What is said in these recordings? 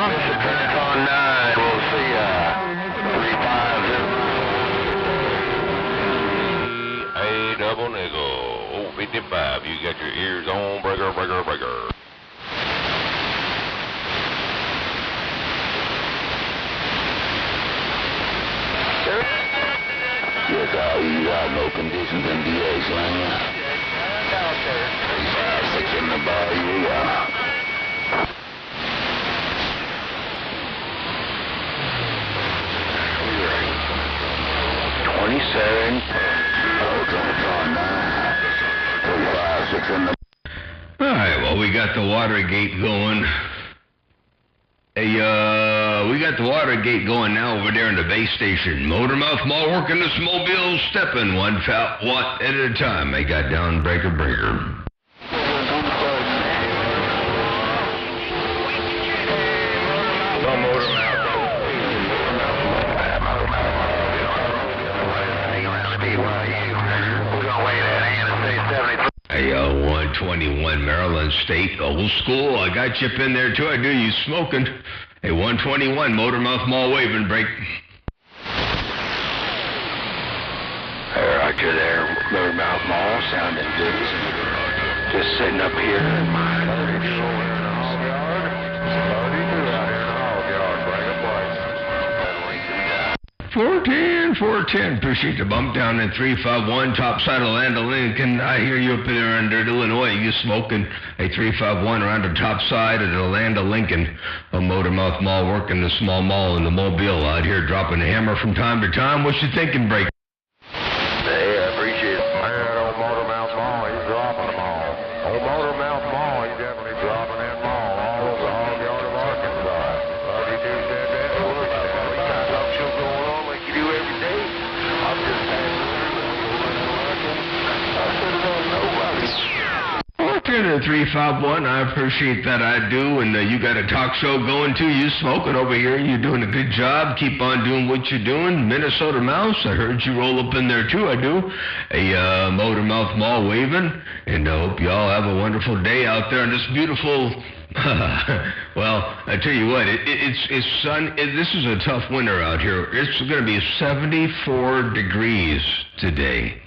Con 9, we'll see ya. 350. A double nickel. 55. You got your ears on. Breaker, breaker, breaker. Yes, you got no conditions in DA, son. 356 in the bayou, yeah. All right, well, we got the Watergate going. Hey, we got the Watergate going now over there in the base station. Motormouth Mall working this mobile, stepping one fat watt at a time. They got down breaker, breaker. Hey, 121 Maryland State, old school. I got you up in there too. I do. You smoking? Hey, 121 Motormouth Mall waving break. Roger there, Motormouth Mall, sounding good. Just sitting up here in my 410, appreciate the bump down in 351, top side of Land of Lincoln. I hear you up there under Illinois. You smoking a 351 around the top side of the Land of Lincoln. A Motormouth Mall working the small mall in the Mobile out here dropping a hammer from time to time. What you thinking, break? Hey, I appreciate it. Man, old Motormouth Mall, he's dropping them all. Old Motormouth Mall, he's definitely dropping them all. All over the hog yard of Arkansas. 32 cent that. Look, we got talk show going on like you do every day. I'm just passing through. I said it on nobody. 351, I appreciate that, I do. And you got a talk show going too. You smoking over here. You're doing a good job. Keep on doing what you're doing. Minnesota Mouse, I heard you roll up in there too. I do. A Motormouth Mall waving. And I hope you all have a wonderful day out there in this beautiful... well, I tell you what, it's sun. This is a tough winter out here. It's going to be 74 degrees today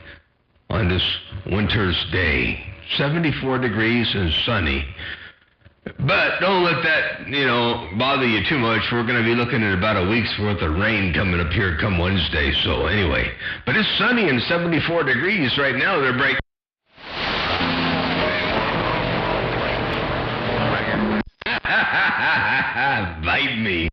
on this winter's day. 74 degrees and sunny. But don't let that, bother you too much. We're going to be looking at about a week's worth of rain coming up here come Wednesday. So anyway, but it's sunny and 74 degrees right now. They're breaking. Bite me.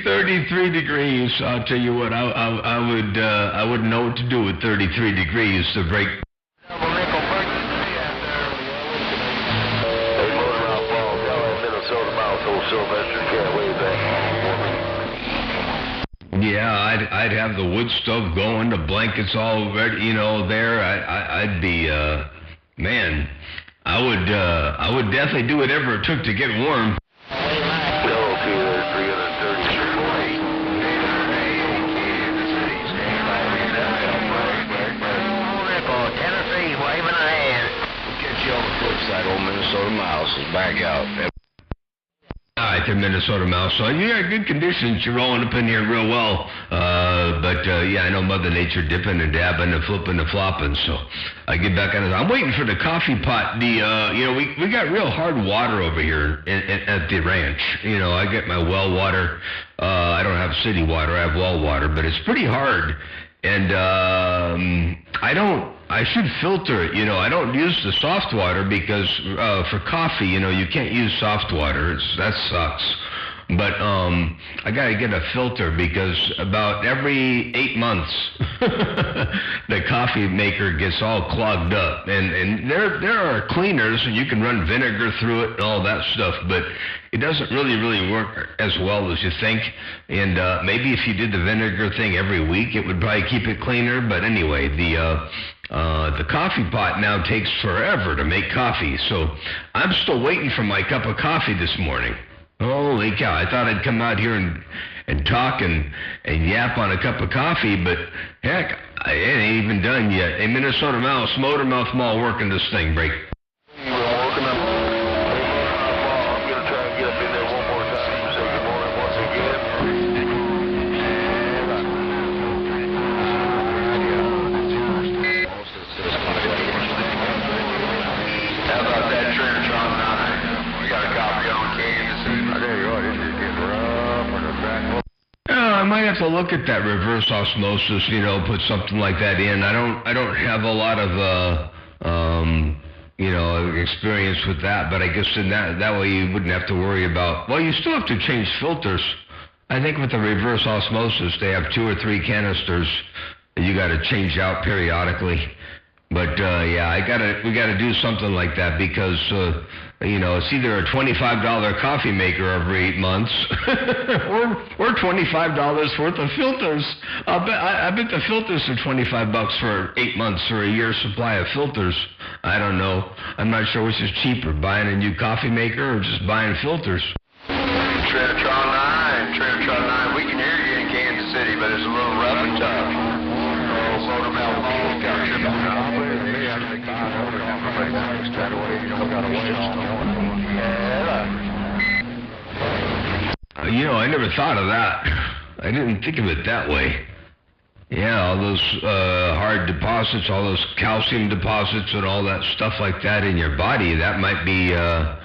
33 degrees. I'll tell you what, I wouldn't know what to do with 33 degrees to break. Yeah, I'd have the wood stove going, the blankets all ready, there. I'd be, man, I would definitely do whatever it took to get warm. Old Minnesota Mouse is back out. All right, the Minnesota Mouse. So, yeah, good conditions. You're rolling up in here real well. But I know Mother Nature dipping and dabbing and flipping and flopping. So I get back on it. I'm waiting for the coffee pot. We got real hard water over here at the ranch. I get my well water. I don't have city water. I have well water, but it's pretty hard. And I should filter it, I don't use the soft water because for coffee, you can't use soft water. That sucks. But I got to get a filter because about every 8 months, the coffee maker gets all clogged up. And there are cleaners, and you can run vinegar through it and all that stuff, but it doesn't really work as well as you think. And maybe if you did the vinegar thing every week, it would probably keep it cleaner. But anyway, the coffee pot now takes forever to make coffee. So I'm still waiting for my cup of coffee this morning. Holy cow, I thought I'd come out here and talk and yap on a cup of coffee, but heck, it ain't even done yet. Hey, Minnesota Mouse, Motormouth Mall working this thing, break. I'm gonna try and get up in there one more time and say good morning once again. How about that trench on 9? We got a copy on Kansas. I tell you what, it's just getting rough on the back. I might have to look at that reverse osmosis, put something like that in. I don't have a lot of experience with that, but I guess in that way you wouldn't have to worry about. Well, you still have to change filters. I think with the reverse osmosis, they have 2 or 3 canisters that you got to change out periodically. But we got to do something like that because it's either a $25 coffee maker every 8 months or $25 worth of filters. I bet the filters are $25 for 8 months or a year's supply of filters. I don't know. I'm not sure which is cheaper, buying a new coffee maker or just buying filters. Trinitron 9, we can hear you in Kansas City, but it's a little rough and tough. Motormouth Mall got you. I never thought of that. I didn't think of it that way. Yeah, all those hard deposits, all those calcium deposits and all that stuff like that in your body, that might be... I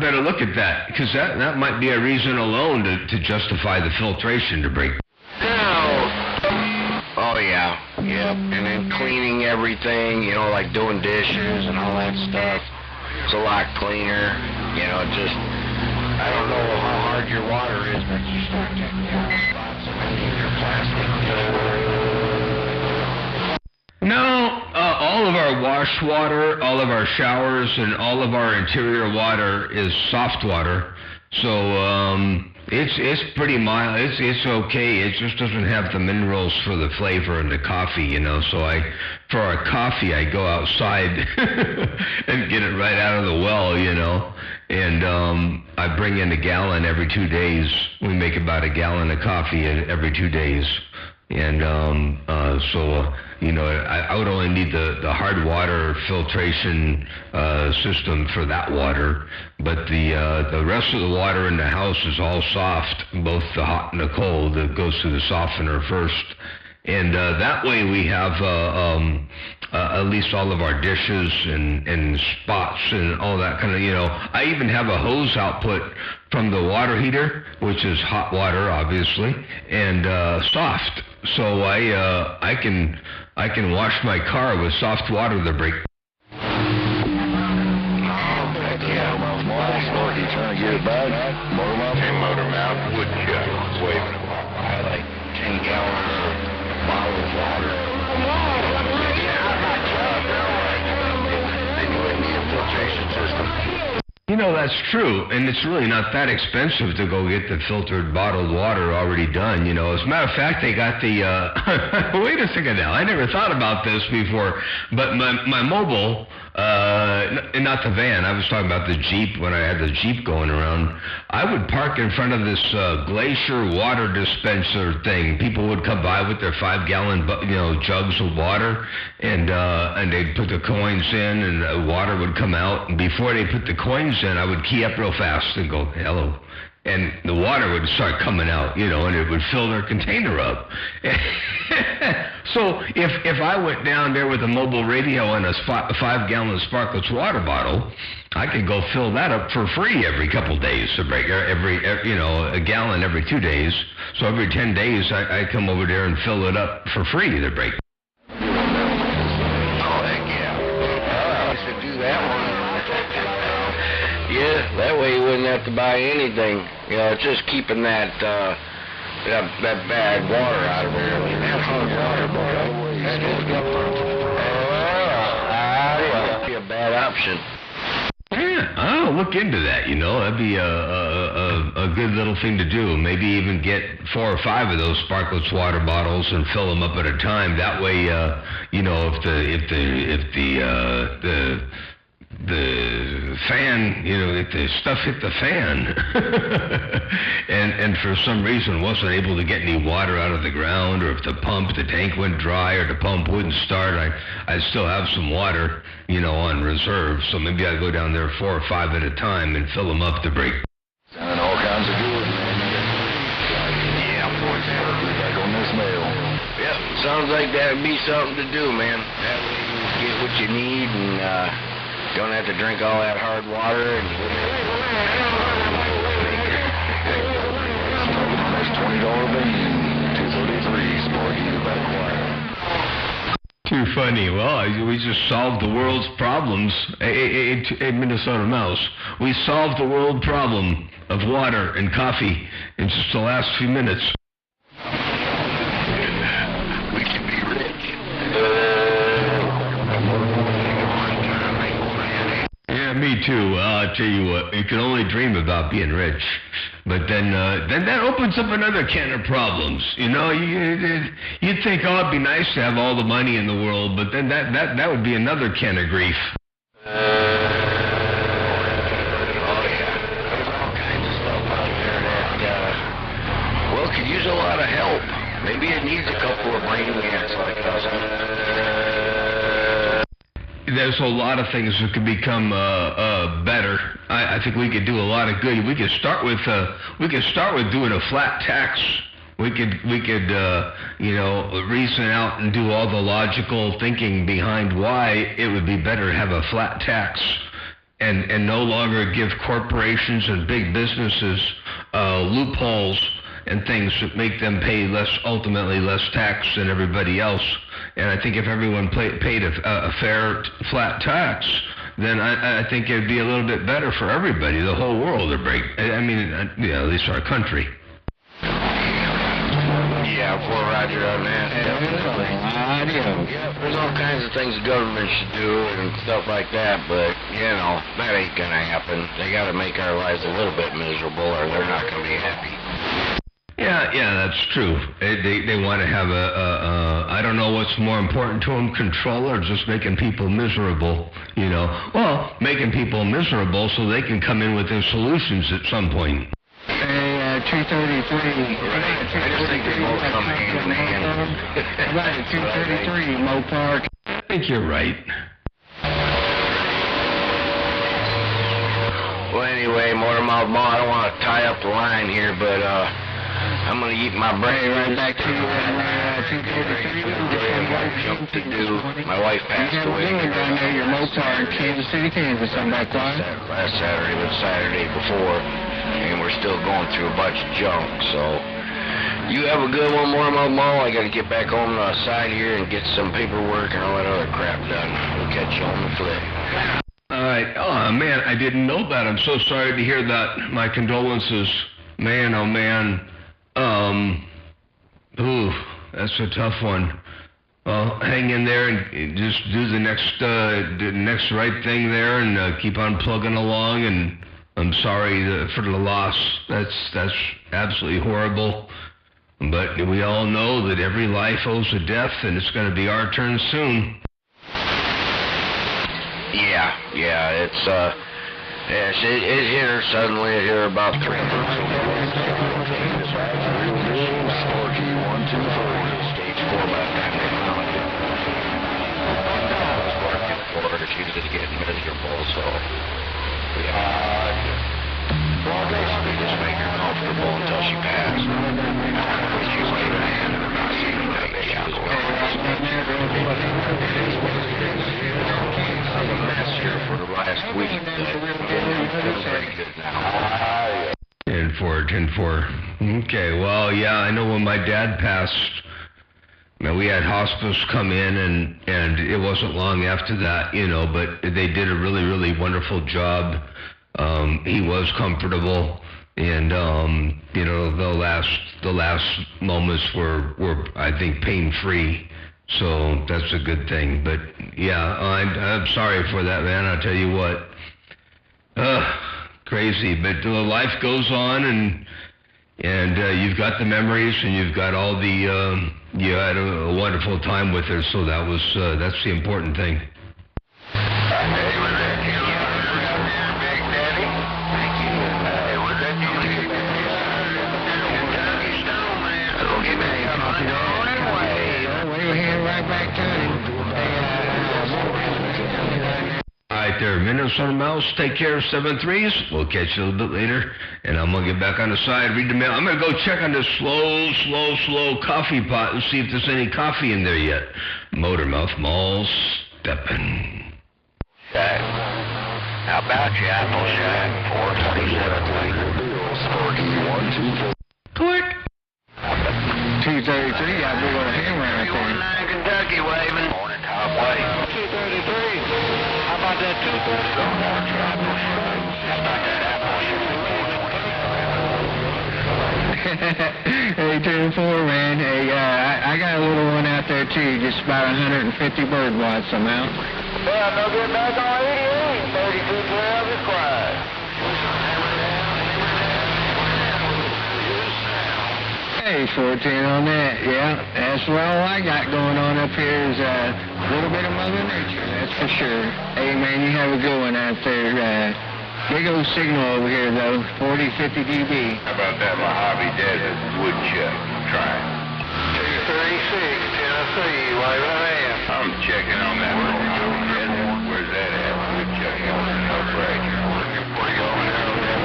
better look at that, because that might be a reason alone to justify the filtration to break. Oh, yeah. Yep. And then cleaning everything, like doing dishes and all that stuff. It's a lot cleaner. I don't know how hard your water is, but you start getting spots in your plastic. No, all of our wash water, all of our showers, and all of our interior water is soft water. So, it's pretty mild. It's okay. It just doesn't have the minerals for the flavor and the coffee, So for a coffee, I go outside and get it right out of the well, And I bring in a gallon every 2 days. We make about a gallon of coffee every 2 days. And I would only need the hard water filtration system for that water, but the rest of the water in the house is all soft, both the hot and the cold. It goes through the softener first, and that way we have at least all of our dishes and spots and all that kind of. I even have a hose output from the water heater, which is hot water, obviously, and soft. So I can wash my car with soft water to break. Trying to get it back. Motormouth woodchuck waving them off. I like 10 gallons of bottled water. Then you wouldn't need a filtration system. That's true, and it's really not that expensive to go get the filtered bottled water already done. As a matter of fact, they got the, wait a second now, I never thought about this before, but my mobile, not the van, I was talking about the Jeep when I had the Jeep going around. I would park in front of this Glacier water dispenser thing. People would come by with their 5-gallon, jugs of water, and they'd put the coins in, and the water would come out, and before they put the coins in, I would key up real fast and go, hello. And the water would start coming out, and it would fill their container up. So if I went down there with a mobile radio and a 5-gallon Sparkletts water bottle, I could go fill that up for free every couple days, a gallon every 2 days. So every 10 days, I come over there and fill it up for free to break. Oh, heck yeah. I should do that one. Yeah, that way you wouldn't have to buy anything. Just keeping that bad water out of there. That hard water, boy. That'd be a bad option. Yeah, I'll look into that, That'd be a good little thing to do. Maybe even get 4 or 5 of those Sparkletts water bottles and fill them up at a time. That way, if the the fan, the stuff hit the fan. and for some reason wasn't able to get any water out of the ground, or if the tank went dry, or the pump wouldn't start, I'd still have some water, on reserve. So maybe I'd go down there 4 or 5 at a time and fill them up to break. And all kinds of good, man. Yeah, for sure. Back on this mail. Yep, sounds like that'd be something to do, man. That way you get what you need and don't have to drink all that hard water. And Next $20 bean, 233, Sparky, back wire. Too funny. Well, we just solved the world's problems. Hey, Minnesota Mouse. We solved the world problem of water and coffee in just the last few minutes. we can be rich. Yeah, me too. I'll tell you what, you can only dream about being rich. But then that opens up another can of problems. You'd think, oh, it'd be nice to have all the money in the world, but then that would be another can of grief. Oh, yeah. There's all kinds of stuff out there that, could use a lot of help. Maybe it needs a couple of brainiacs like us. There's a lot of things that could become better. I think we could do a lot of good. We could start with doing a flat tax. We could reason out and do all the logical thinking behind why it would be better to have a flat tax, and no longer give corporations and big businesses loopholes and things that make them pay ultimately less tax than everybody else. And I think if everyone paid a fair, flat tax, then I think it'd be a little bit better for everybody, the whole world. At least our country. Yeah, poor Roger on that. There's all kinds of things the government should do and stuff like that, but, that ain't gonna happen. They gotta make our lives a little bit miserable or they're not gonna be happy. Yeah, that's true. They want to have I don't know what's more important to them, control or just making people miserable, Well, making people miserable so they can come in with their solutions at some point. Hey, 233. Right. I just think they both come hand in hand. Right, 233, Mo Park. I think you're right. Well, anyway, Motormouth Mo, I don't want to tie up the line here, but, I'm going to eat my brain right back to you. To do. My wife passed away. Down there, your Mozart, Kansas City, Kansas. I'm back quiet. Last Saturday, but Saturday before, and we're still going through a bunch of junk. So, you have a good one, Motormouth Mo. I got to get back on the side here and get some paperwork and all that other crap done. We'll catch you on the flip. All right. Oh man, I didn't know that. I'm so sorry to hear that. My condolences, man. Oh man. That's a tough one. Well, hang in there and just do the next right thing there, and keep on plugging along. And I'm sorry for the loss. That's absolutely horrible. But we all know that every life owes a death, and it's going to be our turn soon. Yeah, it's it hit her suddenly. It hit her about 3 months ago. Stage 4 by the time they found it. I was working for her. She was just getting miserable, so we basically just make her comfortable until she passed. She was laying her hand in her mouth, saying that she was I've been mess here for the last week, but feels very good now. 10-4. Okay, well, yeah, I know when my dad passed, we had hospice come in, and it wasn't long after that, but they did a really, really wonderful job. He was comfortable, and, the last moments were I think, pain-free. So that's a good thing. But, yeah, I'm sorry for that, man. I'll tell you what. Crazy. But life goes on, and you've got the memories, and you've got all the, you had a wonderful time with her, so that's the important thing. Hey, right back to him. All right there, Minnesota Mouse, take care, 7-3s. We'll catch you a little bit later, and I'm going to get back on the side, read the mail. I'm going to go check on this slow coffee pot and see if there's any coffee in there yet. Motormouth Mall stepping. Shack. How about you, Apple Shack? 427. Click. 233, I'll be going to hang around there. 219 Kentucky waving. Morning, top way. 233. How about that 230? Hey, 2-4, man. Hey, I got a little one out there, too. Just about 150 bird watts I'm out. Yeah, no good back on 88. 3212 is quiet. Hey, 410 on that. Yeah, that's what all I got going on up here is a little bit of Mother Nature, that's for sure. Hey, man, you have a good one out there. Big old signal over here, though, 40, 50 dB. How about that Mojave Desert woodchuck? Try it. 236, Tennessee, wave a hand. I'm checking on that Mojave Desert. Where's that at? Woodchuck, no break. Where you going there on that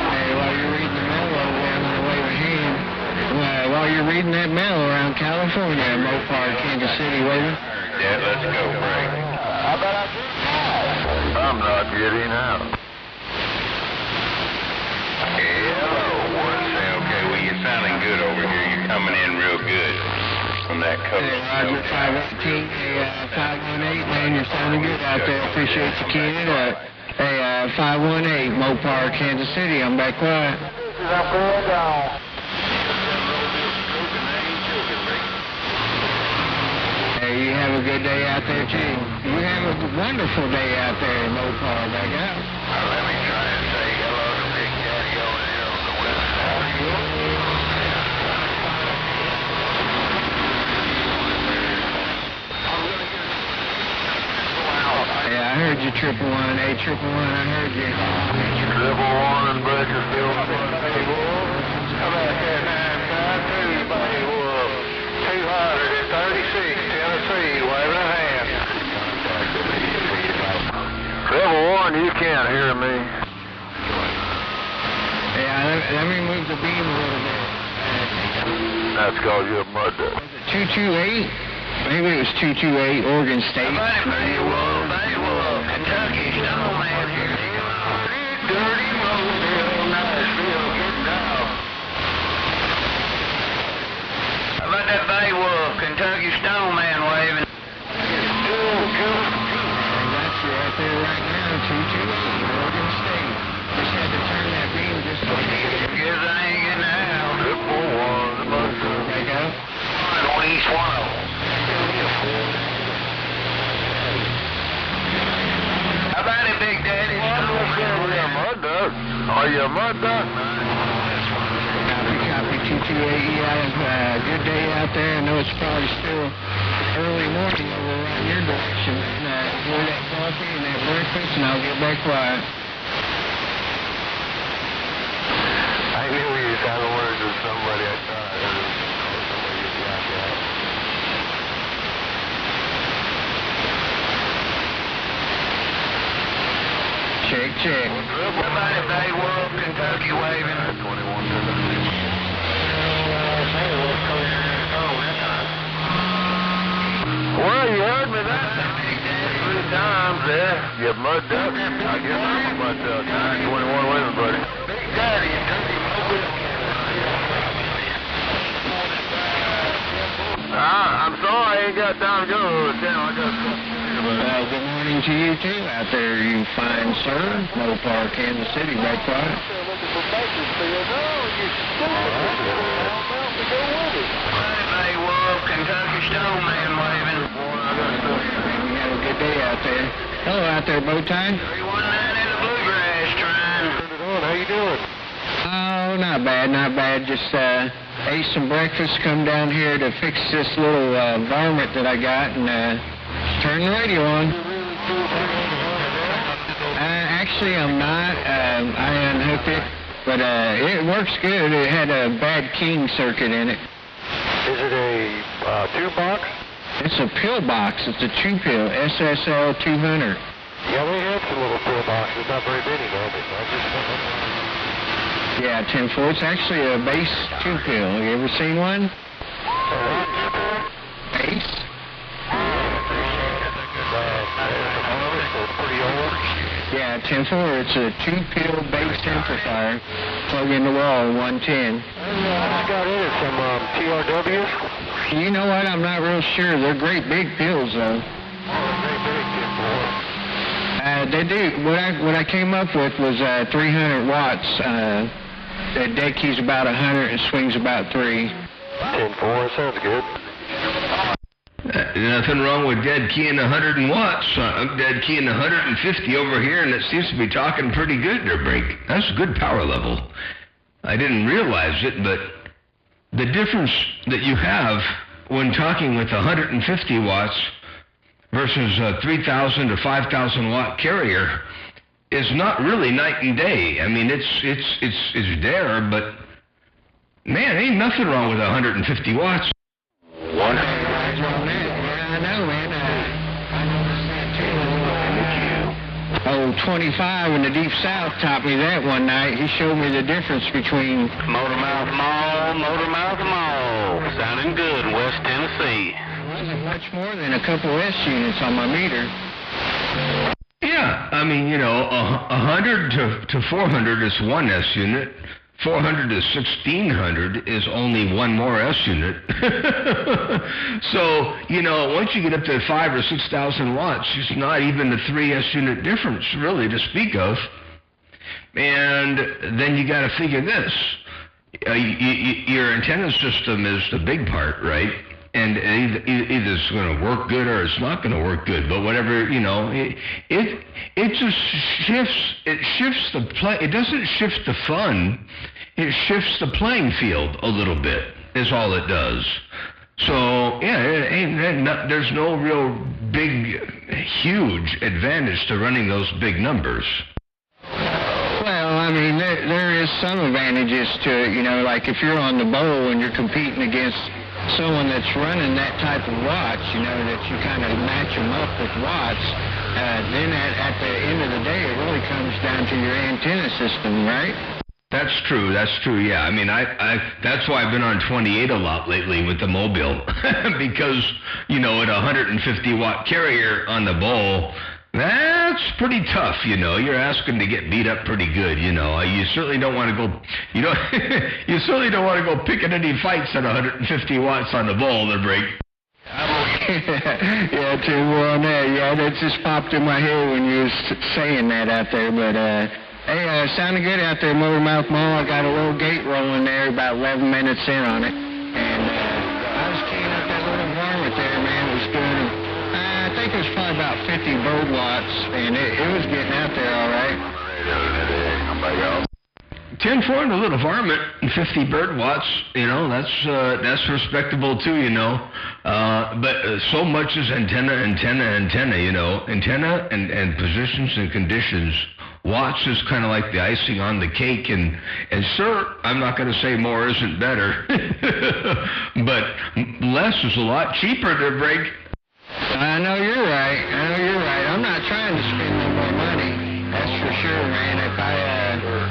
Hey, while you're reading the mail over there, I'm going to wave a hand. While you're reading that mail around California, Mopar, Kansas City, waving. Yeah, let's go, Frank. How about I do that? I'm not getting out. Hello, okay, well, you're sounding good over here. You're coming in real good from that coast. Hey, Roger, 518, hey, 518, man, you're sounding good out there. Appreciate you keying it up. Hey, 518, Mopar, Kansas City, I'm back quiet. I'm going down. Hey, you have a good day out there, too. You have a wonderful day out there in Mopar, back out. Let me try and say hello to Big Daddy over here on the west side. Yeah, I heard you, 111. Hey, 111, I heard you. 111 in Bakersfield. How about that 952, Bay Wolf? 236, Tennessee, waving a hand. 111, you can't hear me. Yeah, let me move the beam a little bit. That's because you're a mud duck. 228? Maybe it was 228, Oregon State. Bay Wolf, Kentucky, Snowman here. Dirty Mobile, Nashville, get down. How about that Bay Wolf, Kentucky Snowman waving? That's right there right now, 228, Oregon State. Just had to turn that beam just a little bit. Guess I ain't getting out. 111, mud duck. Back up. East 1. How about it, Big Daddy? Mud duck. Are you a mud duck? Copy 228. You have a good day out there. I know it's probably still early morning over around your direction. Enjoy that coffee and that breakfast, and I'll get back quiet. I knew you got the words of somebody I thought I heard. Somebody you got that. Check. Somebody Bay Wolf, Kentucky waving. 21 Tennessee. Well, you heard me that 3 times there. You mud duck. I guess I'm a mud duck. 921 waving, buddy. Big Daddy, I'm sorry, I ain't got time to go down. I got Good morning to you, too, out there, you fine sir. Mopar, Kansas City, back quiet. Bay Wolf, Kentucky Snowman waving. You have a good day out there. Hello out there, Bowtie. 319 in the bluegrass trying. How you doing? Oh, not bad. Just ate some breakfast, come down here to fix this little varmint that I got, and turn the radio on. Actually, I'm not. I unhooked it, but it works good. It had a bad King circuit in it. Is it a tube box? It's a pill box. It's a 2-pill, SSL 200. Yeah, we have some little pill boxes, not very many though, but I just Yeah, 10-4. It's actually a base 2-pill. You ever seen one? Base? Pretty old. Yeah, 10-4. It's a 2-pill base amplifier. Plug in the wall, 110. What's got in it? Some TRWs? You know what? I'm not real sure. They're great big pills, though. They do. What I came up with was 300 watts. The dead key's about 100 and swings about 3. 10-4, sounds good. Nothing wrong with dead keying 100 watts. I'm dead keying 150 over here, and it seems to be talking pretty good there, Brink. That's a good power level. I didn't realize it, but the difference that you have when talking with 150 watts versus a 3,000 to 5,000 watt carrier is not really night and day. I mean, it's there, but man, ain't nothing wrong with 150 watts. One. Yeah, I know, man. I noticed that too. 25 in the Deep South taught me that one night. He showed me the difference between Motormouth Mall, sounding good, West Tennessee. It wasn't much more than a couple S units on my meter. Yeah, I mean, 100 to 400 is one S unit. 400 to 1600 is only one more S unit. So, once you get up to 5,000 or 6,000 watts, it's not even the 3 S unit difference, really, to speak of. And then you got to figure this. Your antenna system is the big part, right? And either it's going to work good or it's not going to work good. But whatever, it just shifts. It shifts the play. It doesn't shift the fun. It shifts the playing field a little bit. Is all it does. So yeah, there's no real big, huge advantage to running those big numbers. Well, I mean, there is some advantages to it. Like if you're on the bowl and you're competing against someone that's running that type of watch, that you kind of match them up with watts, then at the end of the day, it really comes down to your antenna system, right? That's true, yeah. I mean, that's why I've been on 28 a lot lately with the Mobile, because, at a 150 watt carrier on the bowl, that's pretty tough, You're asking to get beat up pretty good, You certainly don't want to go, you certainly don't want to go picking any fights at 150 watts on the ball to break. Yeah, Tim, well, on that, yeah, that just popped in my head when you was saying that out there, but, hey, sounded good out there, Motormouth Mall. I got a little gate rolling there, about 11 minutes in on it, and, I was keying up that little varmint there, man. It was doing, I think it was probably about 50 bird watts, and it was getting out there all right. 10-4 and a little varmint and 50 bird watts, that's respectable too, but so much is antenna, antenna and positions and conditions. Watts is kind of like the icing on the cake, and sir, I'm not going to say more isn't better, but less is a lot cheaper to break. I know you're right. I'm not trying to spend no more money. That's for sure, man. If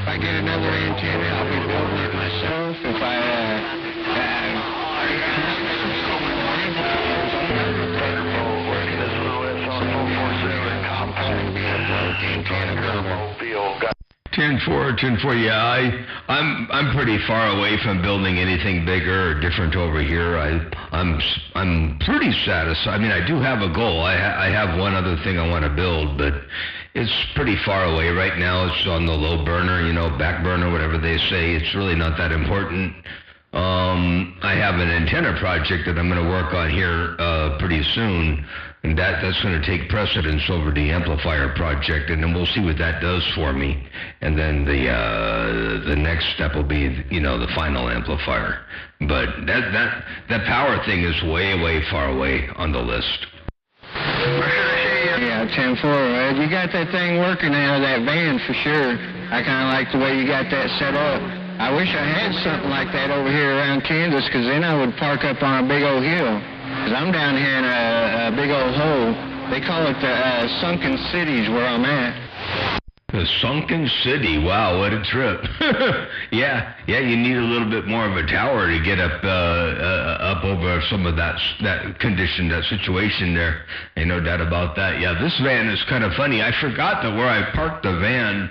I get another antenna, I'll be building it myself. If antenna. 10-4, yeah. I'm pretty far away from building anything bigger or different over here. I'm pretty satisfied. I mean, I do have a goal. I have one other thing I want to build, but it's pretty far away right now. It's on the low burner, back burner, whatever they say. It's really not that important. I have an antenna project that I'm going to work on here pretty soon, and that's going to take precedence over the amplifier project, and then we'll see what that does for me. And then the next step will be, the final amplifier. But that power thing is way far away on the list. Yeah, 10-4. You got that thing working out of that van for sure. I kind of like the way you got that set up. I wish I had something like that over here around Kansas, because then I would park up on a big old hill. Because I'm down here in a big old hole. They call it the Sunken Cities where I'm at. The Sunken City. Wow, what a trip. Yeah, you need a little bit more of a tower to get up over some of that condition, that situation there. Ain't no doubt about that. Yeah, this van is kind of funny. I forgot that where I parked the van.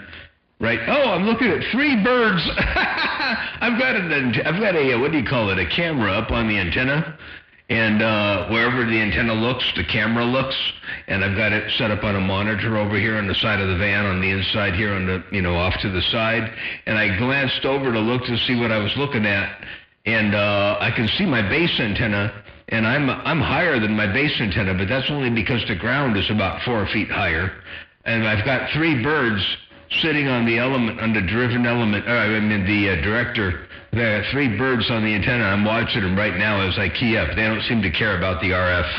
Right. Oh, I'm looking at 3 birds. I've got a what do you call it? A camera up on the antenna. And wherever the antenna looks, the camera looks, and I've got it set up on a monitor over here on the side of the van, on the inside here, on the off to the side. And I glanced over to look to see what I was looking at, and I can see my base antenna, and I'm higher than my base antenna, but that's only because the ground is about 4 feet higher, and I've got 3 birds sitting on the element, on the driven element. The director. There are 3 birds on the antenna. I'm watching them right now as I key up. They don't seem to care about the RF.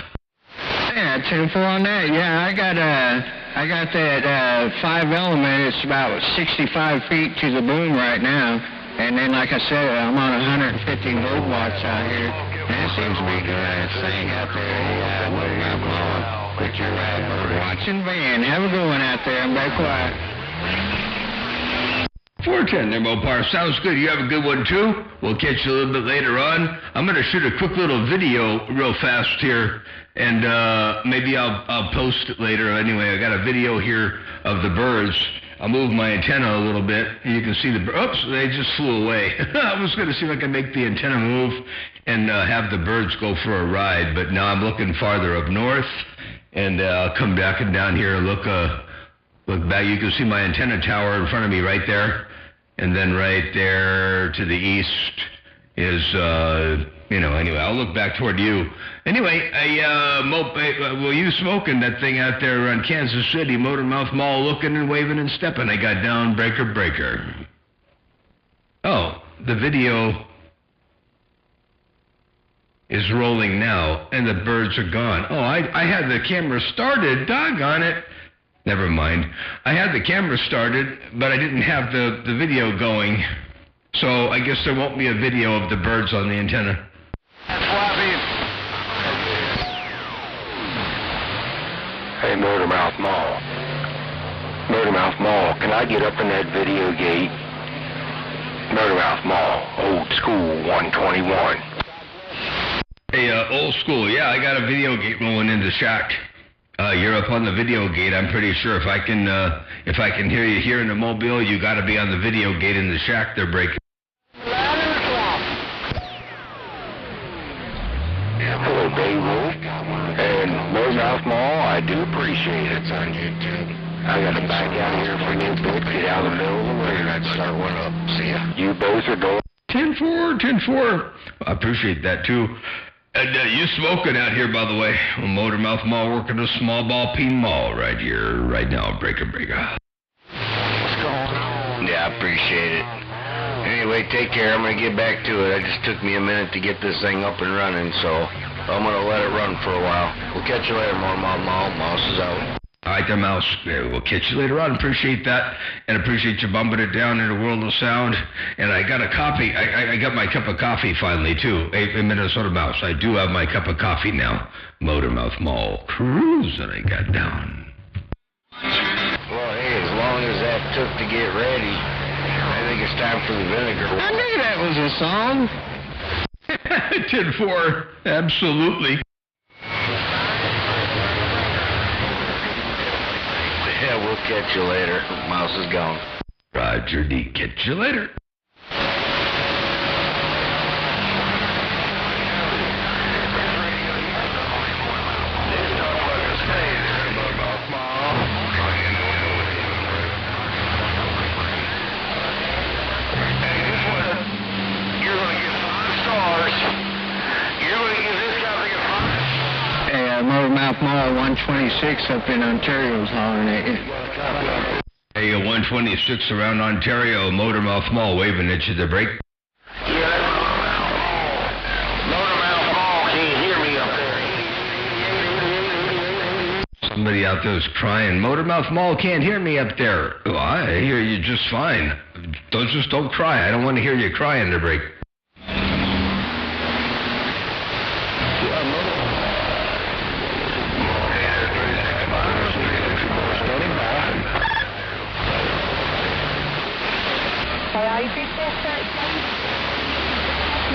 Yeah, 10-4 on that. Yeah, I got that 5 element. It's about 65 feet to the boom right now. And then, like I said, I'm on 150 volt watts out here. And it seems to be doing that thing out there. Yeah, I'm blowing. Put your bird watching van. Have a good one out there. I'm back quiet. 410 there, Mopar. Sounds good. You have a good one, too. We'll catch you a little bit later on. I'm going to shoot a quick little video real fast here, and maybe I'll post it later. Anyway, I got a video here of the birds. I'll move my antenna a little bit, and you can see the birds. Oops, they just flew away. I was going to see if I could make the antenna move and have the birds go for a ride, but now I'm looking farther up north, and I'll come back and down here and look back. You can see my antenna tower in front of me right there. And then right there to the east is, anyway, I'll look back toward you. Anyway, well, you smoking that thing out there on Kansas City, Motormouth Mall, looking and waving and stepping. I got down, breaker. Oh, the video is rolling now, and the birds are gone. Oh, I had the camera started, doggone it. Never mind. I had the camera started, but I didn't have the video going. So I guess there won't be a video of the birds on the antenna. Hey, Motormouth Mall. Motormouth Mall, can I get up in that video gate? Motormouth Mall, old school 121. Hey, old school. Yeah, I got a video gate rolling in the shack. You're up on the video gate. I'm pretty sure if I can hear you here in the mobile, you got to be on the video gate in the shack. They're breaking. Hello, Dave. And Motormouth Mall, I do appreciate it. It's on YouTube. I got to back out here for a new bit, get out of the middle of the way, and I'd start one up. See ya. You both are going. 10-4. I appreciate that too. And you smoking out here, by the way. Motormouth Mall, working a small ball peen mall right here, right now. Breaker. What's going on? Yeah, I appreciate it. Anyway, take care. I'm going to get back to it. It just took me a minute to get this thing up and running, so I'm going to let it run for a while. We'll catch you later, Motormouth Mall. Mouse is out. All right, there, Mouse. We'll catch you later on. Appreciate that, and appreciate you bumping it down in the world of sound. And I got a coffee. I got my cup of coffee finally, too. Hey, Minnesota Mouse, I do have my cup of coffee now. Motormouth Mall cruising I got down. Well, hey, as long as that took to get ready, I think it's time for the vinegar. I knew that was a song. 10-4, absolutely. Yeah, we'll catch you later. Mouse is gone. Roger D. Catch you later. Motormouth Mall 126 up in Ontario's hollering at you. Hey, 126 around Ontario, Motormouth Mall waving at you to break. Yeah, that's Motormouth Mall. Can you hear me up there? Somebody out there is crying, Motormouth Mall can't hear me up there. Oh, I hear you just fine. Don't cry. I don't want to hear you cry in the break.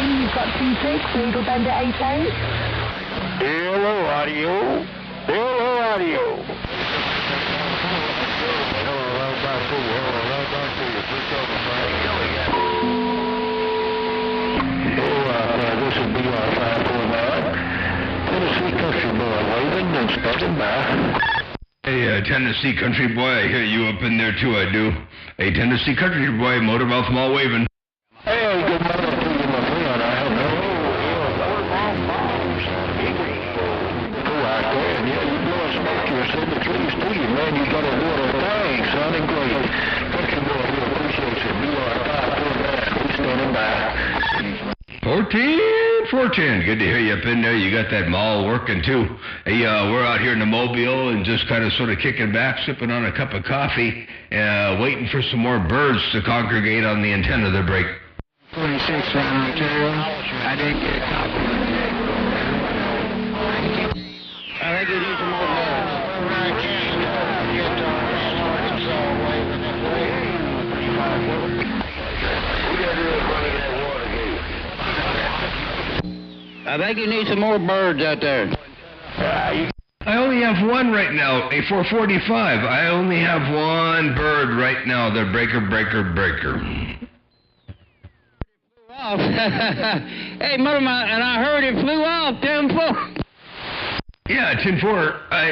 You've got 2-6, legal bend at 8-8. Hello, audio. Hello, audio. Hello, right back to you. Hello, right back to you. Switch over, Frank. This is BR549. Tennessee Country Boy waving and standing by. Hey, Tennessee Country Boy, I hear you up in there too, I do. Hey, Tennessee Country Boy, Motormouth Mall waving. Hey, good morning to you, my friend. I have no man, you got a water. Thanks, sounding great. Country Boy, we appreciate you. BR549, we standing by. 14. Good to hear you up in there. You got that mall working too. Hey, we're out here in the Mobile and just kind of sort of kicking back, sipping on a cup of coffee, waiting for some more birds to congregate on the antenna of the break. 26 round Ontario. I didn't get a copy of that. I think it needs some more birds. I think you need some more birds out there. I only have one right now, a 445. I only have one bird right now, the breaker. Off. Hey, Motormouth, and I heard it flew off, 10-4. Yeah, 10-4. I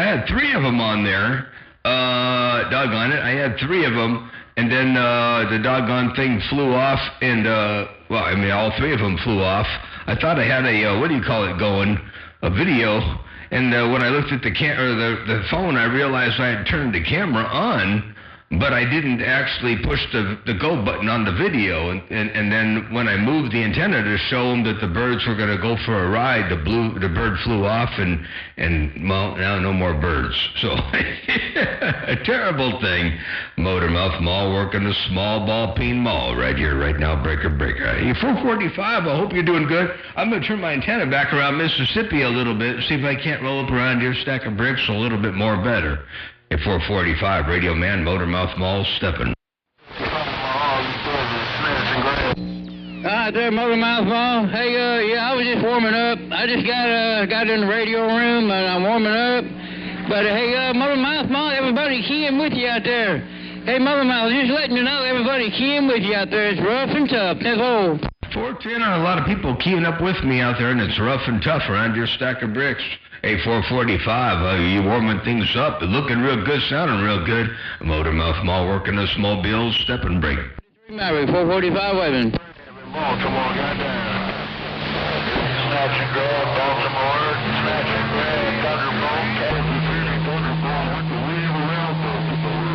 had 3 of them on there. Doggone it, I had 3 of them, and then the doggone thing flew off, and all 3 of them flew off. I thought I had a going, a video, and when I looked at the phone, I realized I had turned the camera on, but I didn't actually push the go button on the video, and then when I moved the antenna to show them that the birds were going to go for a ride, the bird flew off, and well, now no more birds. So a terrible thing. Motormouth Mall working the small ball peen mall right here, right now. Breaker. Hey, 445. I hope you're doing good. I'm going to turn my antenna back around Mississippi a little bit, see if I can't roll up around your stack of bricks a little bit more better. At 445, Radio Man, Motormouth Mall, stepping. There, Motormouth Mall. Hey, yeah, I was just warming up. I just got in the radio room, and I'm warming up. But, hey, Motormouth Mall, everybody keying with you out there. Hey, Motormouth, just letting you know, everybody keying with you out there. It's rough and tough. That's all. 410, and a lot of people keying up with me out there, and it's rough and tough around your stack of bricks. Hey, 445, you warming things up, looking real good, sounding real good. Motormouth Mall working us mobiles, step and break. 445 waving. Baltimore, goddamn. Snatch and grab, Baltimore. Snatch and grab, Thunderbolt. Thunderbolt with the wheel around Baltimore.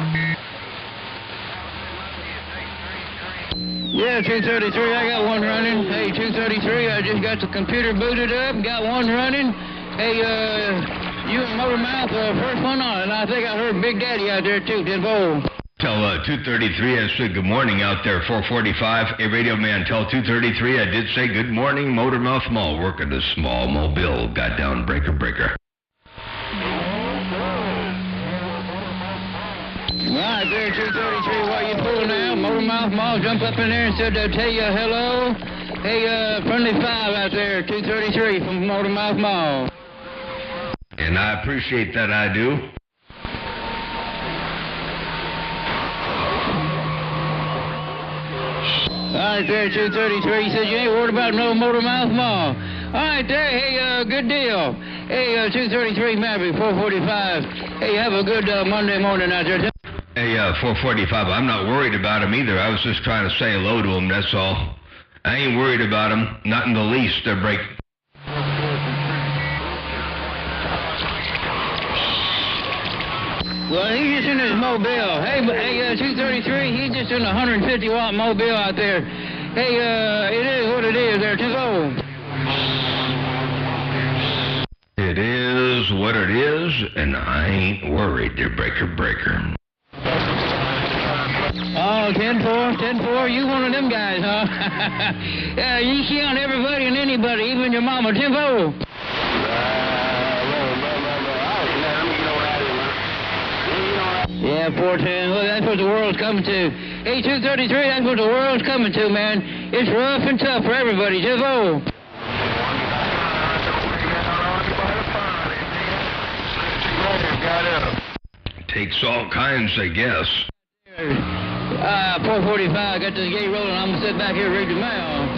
Yeah, 233, I got one running. Hey, 233, I just got the computer booted up, got one running. Hey, you and Motormouth, first one on, and I think I heard Big Daddy out there too, 10-4. Tell 233 I said good morning out there, 445. Hey, Radio Man, tell 233 I did say good morning, Motormouth Mall, working the small mobile, got down breaker. Right there, 233, what you pulling now? Motormouth Mall jumped up in there and said they'll tell you hello. Hey, friendly 5 out there, 233 from Motormouth Mall. And I appreciate that, I do. All right there, 233. He said you ain't worried about no Motormouth Mall. All right there, hey, good deal. Hey, 233 Maverick, 445. Hey, have a good Monday morning out there. Hey, 445, I'm not worried about him either. I was just trying to say hello to him, that's all. I ain't worried about him, not in the least. They're breaking. Well, he's just in his mobile. Hey, 233, he's just in a 150-watt mobile out there. Hey, it is what it is there, 10-4. It is what it is, and I ain't worried. They're breaker. All Well, 10-4, 10-4, you one of them guys, huh? You see on everybody and anybody, even your mama, 10-4. Yeah, 410. Well, that's what the world's coming to. 8233, that's what the world's coming to, man. It's rough and tough for everybody. 10-4. Takes all kinds, I guess. 445, got the gate rolling. I'm going to sit back here and read the mail.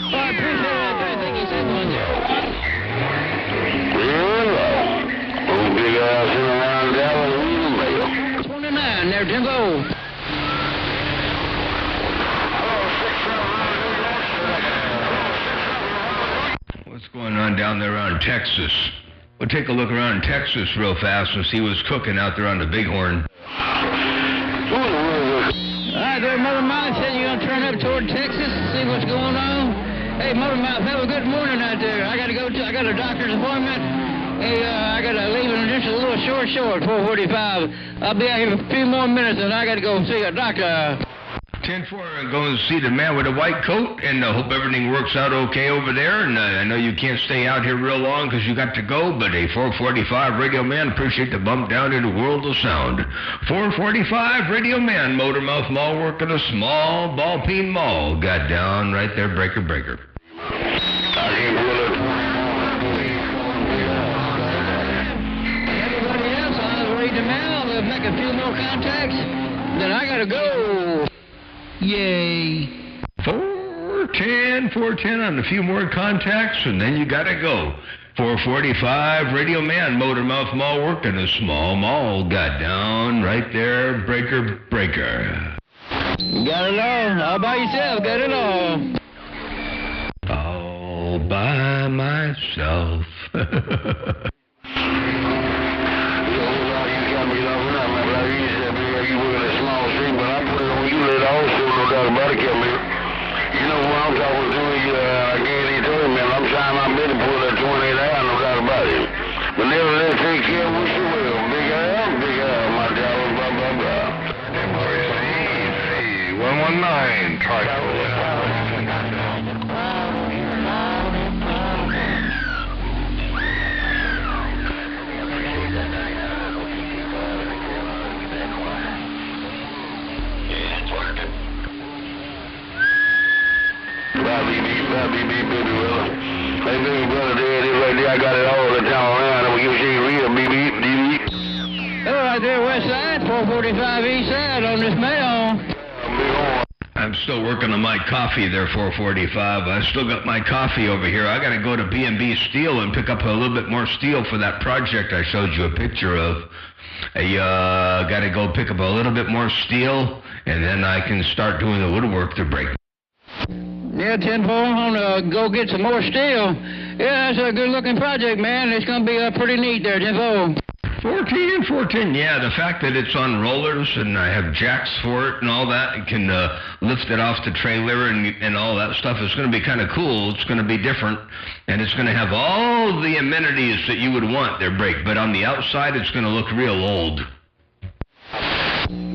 I appreciate it. I think he said one there. Big ass in around Dallas, 29 there, 10-4. What's going on down there around Texas? We'll take a look around Texas real fast and see what's cooking out there on the Bighorn. All right, there, Mother Mouth said you're going to turn up toward Texas, see what's going on. Hey, Mother Mouth, have a good morning out there. I got a doctor's appointment. Hey, I got to leave in just a little short, 4:45. I'll be out here for a few more minutes, and I got to go see a doctor. 10-4, going to see the man with the white coat, and I hope everything works out okay over there. And I know you can't stay out here real long because you got to go, but a 445 Radio Man, appreciate the bump down in the world of sound. 445 Radio Man, Motormouth Mall working a small ball peen mall. Got down right there, breaker. Everybody else, I'll read the mail, we'll make a few more contacts, then I got to go. Yay. 410 on a few more contacts, and then you gotta go. 445 Radio Man, Motormouth Mall working a small mall. Got down right there, breaker. Got it all. All by yourself, got it all. All by myself. You know what I'm talking to you, I can't tell you, man. I'm trying my best to pull that 28 out, no doubt about it. But nevertheless, take care of what you will. Big Al, my dollar, blah, blah, blah. 119, Hey, big brother, there it is right there. I got it all the time around. I'm going to give you real, beep. Oh, right there, west side, 445 east side on this mail. I'm still working on my coffee there, 445. I still got my coffee over here. I got to go to B&B Steel and pick up a little bit more steel for that project I showed you a picture of. I got to go pick up a little bit more steel, and then I can start doing the woodwork to break. Yeah, 10-4, I'm going to go get some more steel. Yeah, that's a good-looking project, man. It's going to be pretty neat there, 10-4. 410, yeah, the fact that it's on rollers and I have jacks for it and all that, it can lift it off the trailer and all that stuff is going to be kind of cool. It's going to be different, and it's going to have all the amenities that you would want there, Break, but on the outside it's going to look real old.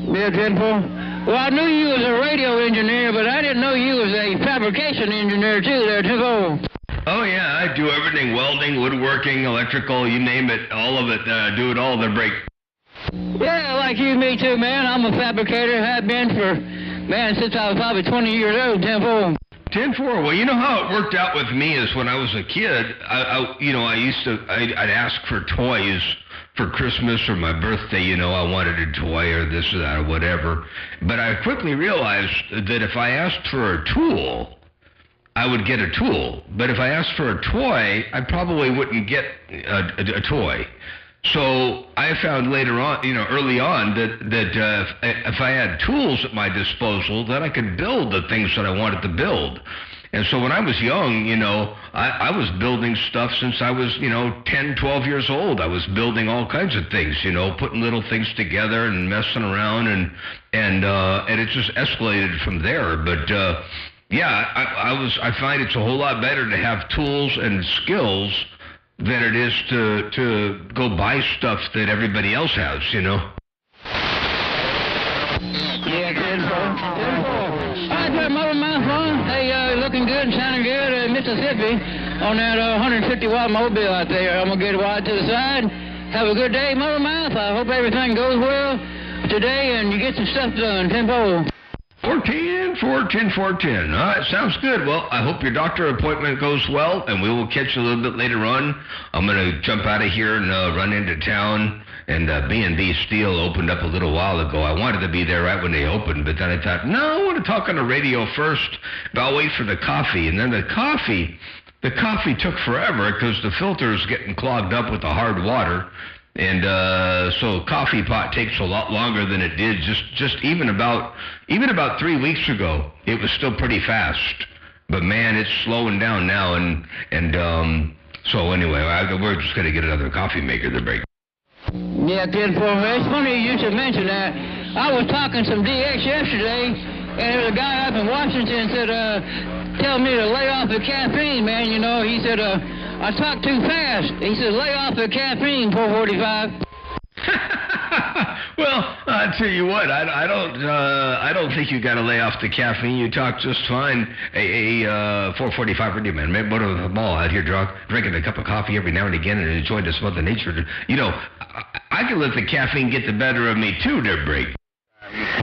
Yeah, 10-4. Well, I knew you was a radio engineer, but I didn't know you was a fabrication engineer, too, there, 10-4. Oh, yeah, I do everything, welding, woodworking, electrical, you name it, all of it, do it all, the Break. Yeah, like you, me too, man. I'm a fabricator, have been for, man, since I was probably 20 years old, 10-4. 10-4, well, you know how it worked out with me is when I was a kid, I'd ask for toys for Christmas or my birthday, I wanted a toy or this or that or whatever. But I quickly realized that if I asked for a tool, I would get a tool. But if I asked for a toy, I probably wouldn't get a toy. So I found later on, early on, that if I had tools at my disposal, then I could build the things that I wanted to build. And so when I was young, I was building stuff since I was, 10, 12 years old. I was building all kinds of things, putting little things together and messing around, and it just escalated from there. But Yeah, I find it's a whole lot better to have tools and skills than it is to go buy stuff that everybody else has, you know. Yeah, 10-4. Hi there, Mother Mouth on. Hey, looking good and sounding good in Mississippi on that 150-watt mobile out there. I'm going to get wide to the side. Have a good day, Mother Mouth. I hope everything goes well today and you get some stuff done. 10-4. 410. All right, sounds good. Well, I hope your doctor appointment goes well, and we will catch you a little bit later on. I'm going to jump out of here and run into town. And B&B Steel opened up a little while ago. I wanted to be there right when they opened, but then I thought, no, I want to talk on the radio first. But I'll wait for the coffee. And then the coffee took forever because the filter is getting clogged up with the hard water. And so coffee pot takes a lot longer than it did just even about 3 weeks ago. It was still pretty fast, but man, it's slowing down now. And so anyway, we're just gonna get another coffee maker to break. Yeah, 10-4. It's funny you should mention that. I was talking some DX yesterday, and there was a guy up in Washington said, tell me to lay off the caffeine, man. You know, he said, I talk too fast. He said, lay off the caffeine, 445. Well, I tell you what, I don't think you got to lay off the caffeine. You talk just fine. 445 radio man. Maybe go to the mall out here drinking a cup of coffee every now and again and enjoying this Mother Nature. You know, I can let the caffeine get the better of me too, to break.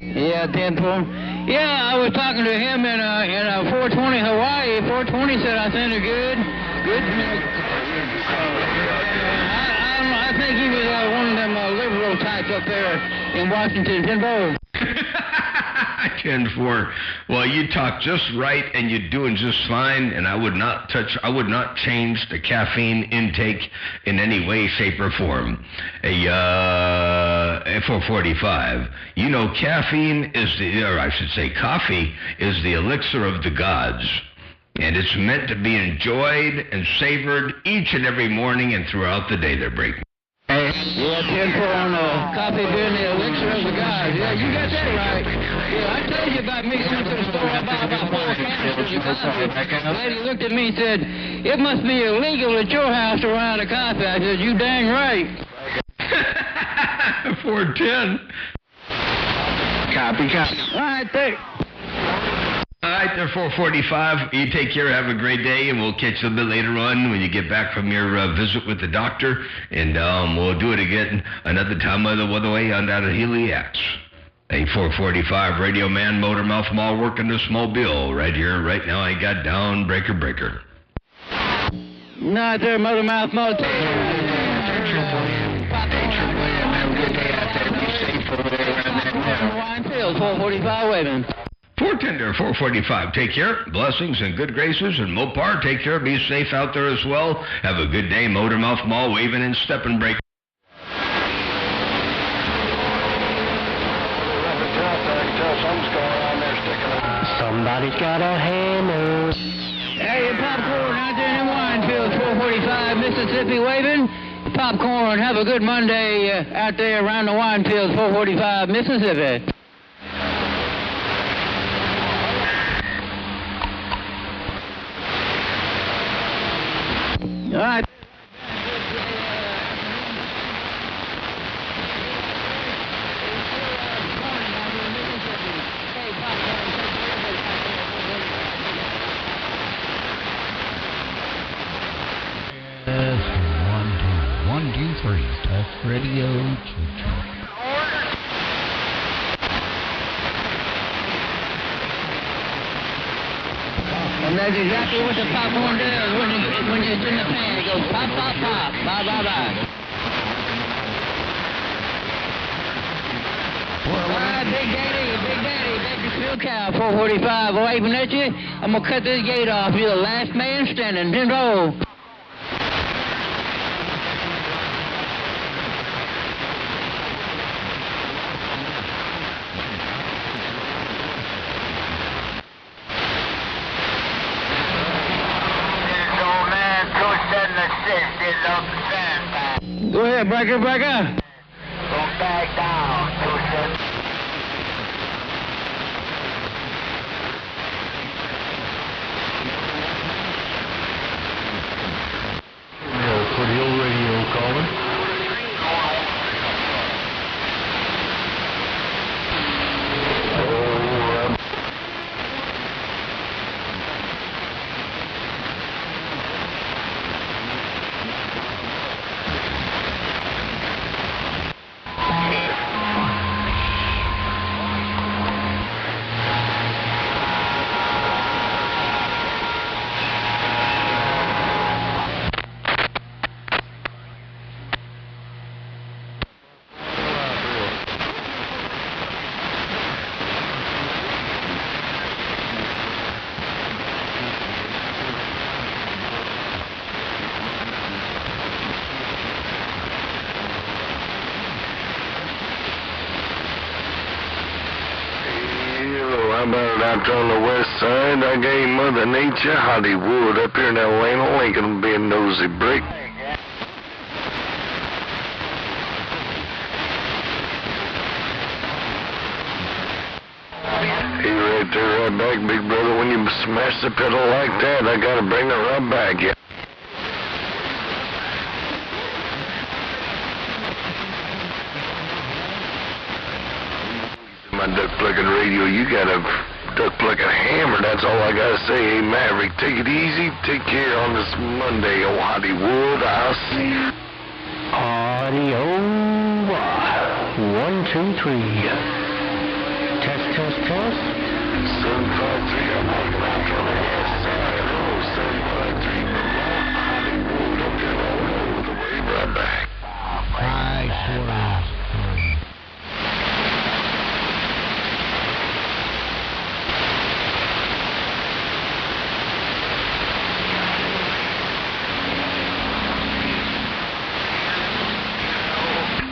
Yeah, 10-4. Yeah, I was talking to him in 420 Hawaii. 420 said I sounded good. Good. I think he was one of them liberal types up there in Washington. 10-4. 10-4. Well, you talk just right, and you're doing just fine. And I would not change the caffeine intake in any way, shape, or form. 445. You know, coffee is the elixir of the gods. And it's meant to be enjoyed and savored each and every morning and throughout the day. They're breaking. Yeah, 10-4 on coffee being the elixir of the gods. Yeah, you got that right. Yeah, I told you about me going to the store. I bought about 4 canisters of coffee. The lady looked at me and said, it must be illegal at your house to run out of coffee. I said, you dang right. 410. Copy. All right, thanks. All right, there, 445. You take care, have a great day, and we'll catch you a bit later on when you get back from your visit with the doctor, and we'll do it again another time by the way on down at Heliax. 445 Radio Man, Motor Mouth Mall, working this mobile right here, right now. I got down breaker. Not there, Motor Mouth Mall. Have a good day out there. Be safe over there around that town. Winefield, 445 Waving. 445. Take care. Blessings and good graces. And Mopar, take care. Be safe out there as well. Have a good day. Motor Mouth Mall, waving and stepping break. Somebody's got a hammer. Hey, Popcorn out there in Winefield, 445 Mississippi waving. Popcorn, have a good Monday out there around the Winefield, 445 Mississippi. All right. One, two, three. Talk radio. And that's exactly what the popcorn does when it's in the pan. It goes pop, pop, pop. Bye, bye, bye. All right, Big Daddy, Bakersfield Cow, 445, waving at you. I'm going to cut this gate off. You're the last man standing. Then roll. Go ahead, breaker. Go back down. about it out there on the west side? I gave Mother Nature Hollywood up here in Atlanta, Lincoln, being nosy brick. Hey, right there, right back, big brother. When you smash the pedal like that, I gotta bring it right back, yeah. My duck plucking radio, you got a duck plucking hammer, that's all I gotta say. Hey, Maverick, take it easy, take care on this Monday, oh Hollywood, I'll see you. Audio 1, 2, 3. Test, test, test. 753, I'm working out on the west side. Oh, 753, Vermont, Hollywood, I'm getting all over the way, right back. I swear.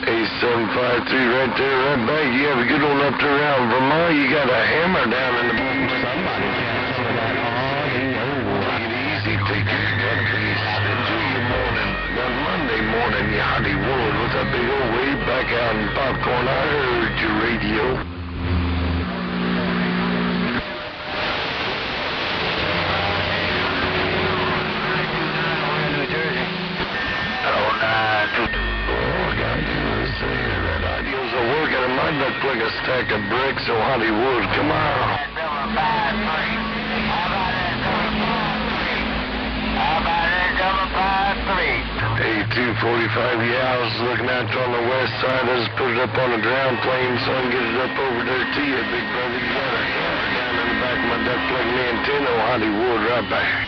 Hey, 753, right there, right back. You have a good one up there around Vermont. You got a hammer down in the bottom. Somebody got some of that audio. Take it easy, take care, God, please. Enjoy your morning. That Monday morning, you Hollywood, with that big old wave back out in Popcorn. I heard your radio. Look like a stack of bricks, so Hollywood, come on. Hey, 245, yeah, I was looking out on the west side. I just put it up on a ground plane so I can get it up over there to you, big brother. You got a hammer down in the back of my duck plugging antenna, Hollywood, right back.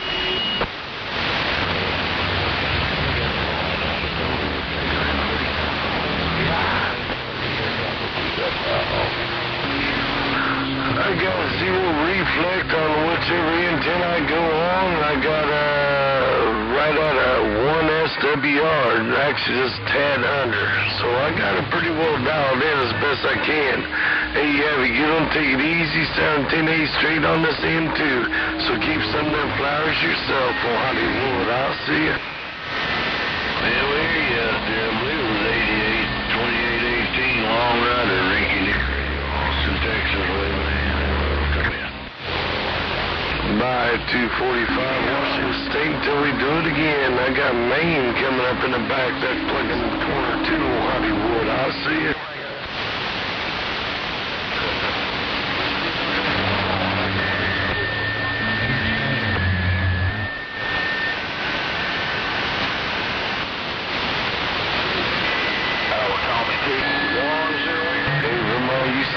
I got a zero reflect on whichever antenna I go on. I got right at a 1 SWR, actually just tad under. So I got it pretty well dialed in as best I can. Hey, you don't take it easy, 17A straight on this end too. So keep some of them flowers yourself on Hollywood. I'll see you. Well, we hear you out there. I believe it was 2818 Long Rider, Rinky Dick. Austin, Texas, way man. Bye, 245 Washington State till we do it again. I got Maine coming up in the back. That's plugging the corner too, Hollywood. I'll see you.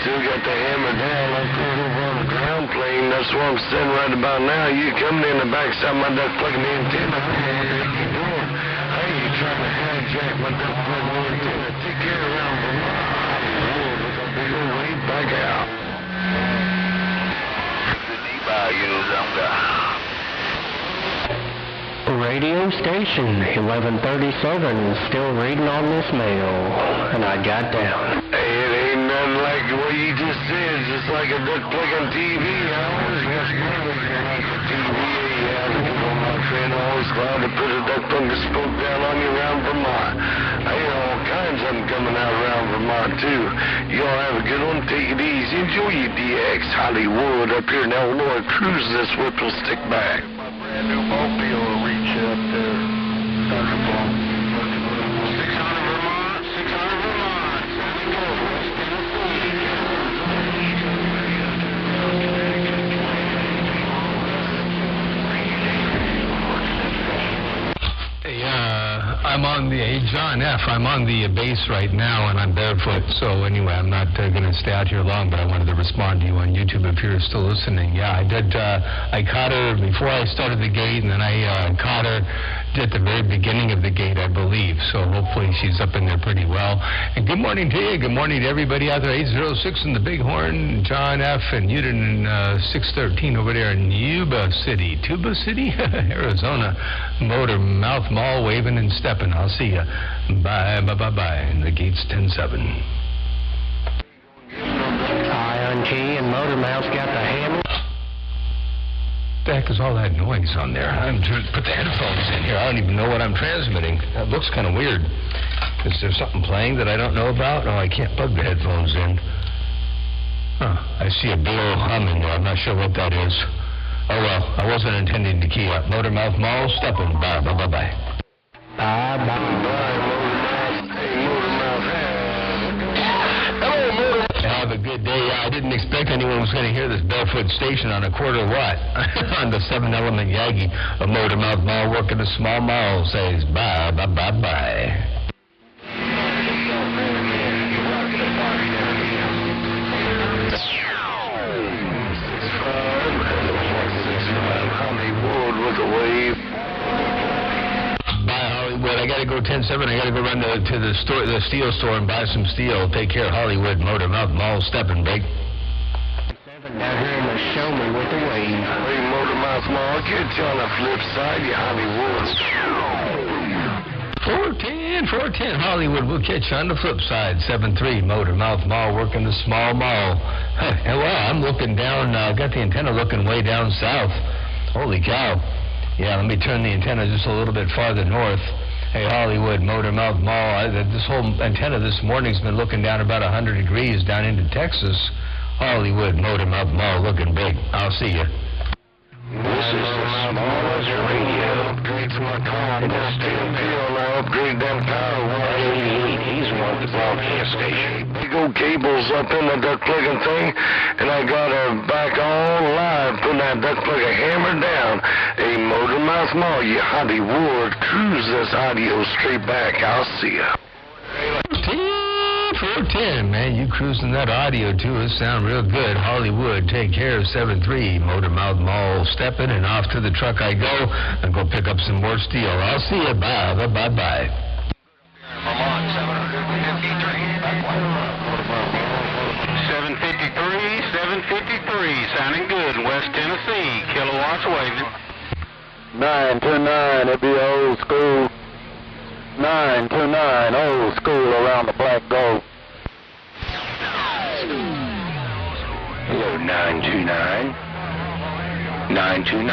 Still got the hammer down. I put it over on the ground plane. That's where I'm sitting right about now. You coming in the backside of my duck plugging the antenna. I ain't trying to hijack my duck plugging antenna. Take care around Vermont. With a big old wave back out. The knee values on the Radio station 1137, still reading on this mail, and I got down. Hey, it ain't nothing like what you just said. It's just like a duck plugging TV. I always got like a TV. Yeah, my friend always glad to put a duck plugging spoke down on you around Vermont. I hear all kinds of them coming out around Vermont too. Y'all have a good one. Take it easy. Enjoy your DX Hollywood up here in Illinois. Cruise this whip will stick back. brand new mobile will reach up there. Dr. Paul. 600 Vermont, 600 Vermont. There we go. West Tennessee. I'm on the John F. I'm on the base right now, and I'm barefoot. So anyway, I'm not going to stay out here long, but I wanted to respond to you on YouTube if you're still listening. Yeah, I did. I caught her before I started the gate, and then I caught her at the very beginning of the gate, I believe. So hopefully she's up in there pretty well. And good morning to you. Good morning to everybody out there. 806 in the Bighorn, John F. and Uden 613 over there in Tuba City, Arizona. Motor Mouth Mall, waving and stepping. I'll see you. Bye, bye, bye, bye. And the gate's 10-7. ING and Motor Mouth's got the hammer. What the heck is all that noise on there? I'm trying to put the headphones in here. I don't even know what I'm transmitting. That looks kind of weird. Is there something playing that I don't know about? No, I can't plug the headphones in. Huh. I see a big old hum in there. I'm not sure what that is. Oh, well, I wasn't intending to key up. Motor Mouth Mall, stepping. Bye, bye, bye, bye. Bye, bye, bye, Motor Mouth. Hey, Motor Mouth. Hello, Motor Mouth. Have a good day. I didn't expect anyone was going to hear this Barefoot Station on a quarter watt. On the 7-element Yagi of Motor Mouth Mall, working a small mall, says bye, bye, bye, bye. Hollywood with a wave. Bye, Hollywood. I got to go 10-7. I got to go run to the store, the steel store, and buy some steel. Take care, Hollywood, Motor Mouth Mall, stepping big. Down here in the show me with the wave. Hey, Motor Mouth Mall, get you on the flip side, you Hollywood. 410, Hollywood. We'll catch you on the flip side. 7-3, Motor Mouth Mall, working the small mall. And well, I'm looking down. Got the antenna looking way down south. Holy cow. Yeah, let me turn the antenna just a little bit farther north. Hey, Hollywood, Motor Mouth Mall. This whole antenna this morning's been looking down about 100 degrees down into Texas. Hollywood, Motor Mouth Mall, looking big. I'll see you. This is the smallest radio. Upgrade my car. And it's still feel now. Upgrade them power wires. He's one of the broadcast station. Big old cables up in the duck plugging thing, and I got her back on live, putting that duck plugger hammer down. A Motor Mouth Mall, you Hollywood. Cruise this audio straight back. I'll see ya. 410, man. You cruising that audio, too. It sound real good. Hollywood, take care. 7-3, Motor Mouth Mall, stepping, and off to the truck I go. And go pick up some more steel. I'll see you. Bye. Bye, bye, bye. Vermont, 753, sounding good. West Tennessee, kilowatts waving. 929, it'd be old school. 929, old school around the Black Gold. Hello, 929. 929.